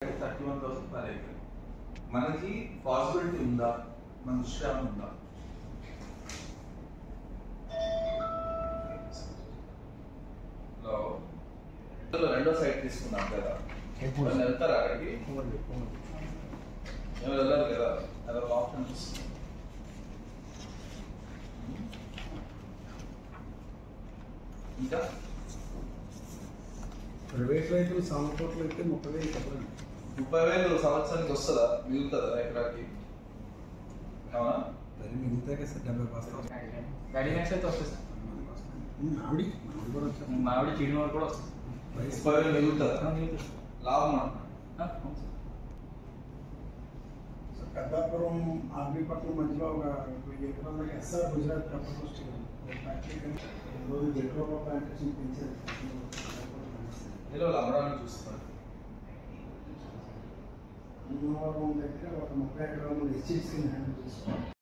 31,000 per acre. మనకి possibility ఉందా? మన దృష్ట్యా ఉందా? రెండో సైట్ తీసుకున్నాం కదా, వెళ్తారా అక్కడికి? మేము వెళ్ళాలి కదా, అదొక ఆప్షన్ తీసుకున్నాం. ఇంకా ప్రైవేట్ రైతులు సంవత్సరాలు అయితే 30,000 చెప్పండి. 30,000 సంవత్సరానికి వస్తుందా? మిగులుతుందా ఎకరాకి? అవునా? దాన్ని మిగులుతాయి కదా సార్, 70 బస్తాలు. గడి మ్యాక్స్ అయితే వస్తుంది సార్. మామిడి చీడిన వరకు కూడా వస్తుంది. 30,000 మిగులుతుందా? లాభం పెద్దాపురం ఆర్మీపట్నం మధ్యలో ఒక 1000 ఎకరాలకి ఎస్ఆర్ గుజరాత్ కంపోస్ట్ రోజు జెట్రోబా ప్లాంటేషన్ పెంచారు. అమరావతి చూస్తున్నారు. దగ్గర ఒక 30 ఎకరాలు హెచ్ఎస్సీ హ్యాండిల్ చేసుకోవాలి.